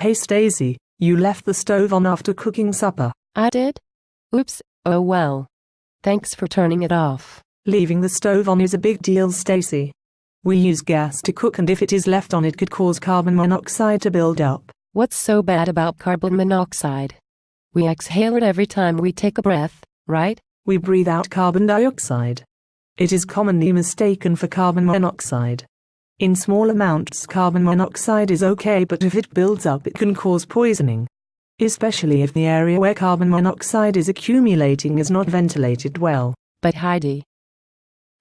Hey Stacy, you left the stove on after cooking supper. I did? Oops, oh well. Thanks for turning it off. Leaving the stove on is a big deal, Stacy. We use gas to cook, and if it is left on it could cause carbon monoxide to build up. What's so bad about carbon monoxide? We exhale it every time we take a breath, right? We breathe out carbon dioxide. It is commonly mistaken for carbon monoxide. In small amounts carbon monoxide is okay, but if it builds up it can cause poisoning. Especially if the area where carbon monoxide is accumulating is not ventilated well. But Heidi,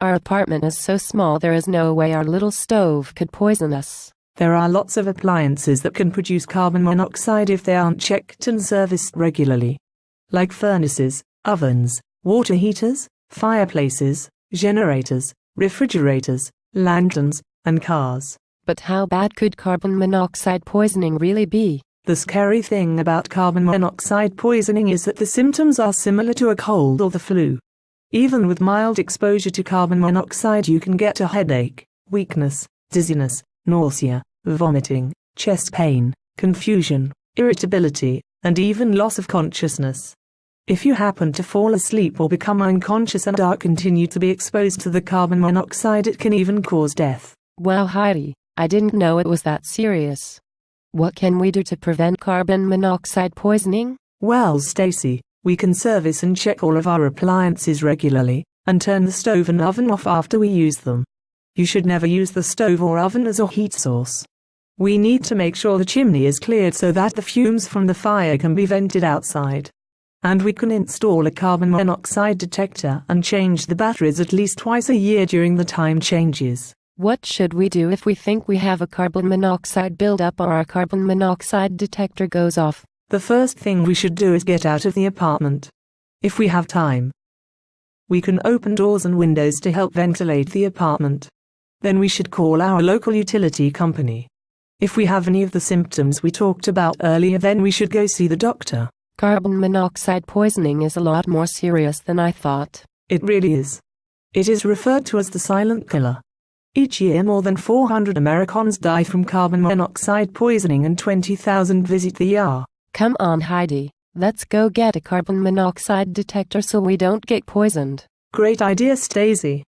our apartment is so small there is no way our little stove could poison us. There are lots of appliances that can produce carbon monoxide if they aren't checked and serviced regularly. Like furnaces, ovens, water heaters, fireplaces, generators, refrigerators, lanterns, and cars. But how bad could carbon monoxide poisoning really be? The scary thing about carbon monoxide poisoning is that the symptoms are similar to a cold or the flu. Even with mild exposure to carbon monoxide you can get a headache, weakness, dizziness, nausea, vomiting, chest pain, confusion, irritability, and even loss of consciousness. If you happen to fall asleep or become unconscious and are continued to be exposed to the carbon monoxide, it can even cause death. Wow, Heidi, I didn't know it was that serious. What can we do to prevent carbon monoxide poisoning? Well, Stacy, we can service and check all of our appliances regularly, and turn the stove and oven off after we use them. You should never use the stove or oven as a heat source. We need to make sure the chimney is cleared so that the fumes from the fire can be vented outside. And we can install a carbon monoxide detector and change the batteries at least twice a year during the time changes. What should we do if we think we have a carbon monoxide buildup or our carbon monoxide detector goes off? The first thing we should do is get out of the apartment. If we have time, we can open doors and windows to help ventilate the apartment. Then we should call our local utility company. If we have any of the symptoms we talked about earlier, then we should go see the doctor. Carbon monoxide poisoning is a lot more serious than I thought. It really is. It is referred to as the silent killer. Each year more than 400 Americans die from carbon monoxide poisoning and 20,000 visit the ER. Come on, Heidi, let's go get a carbon monoxide detector so we don't get poisoned. Great idea, Stacy.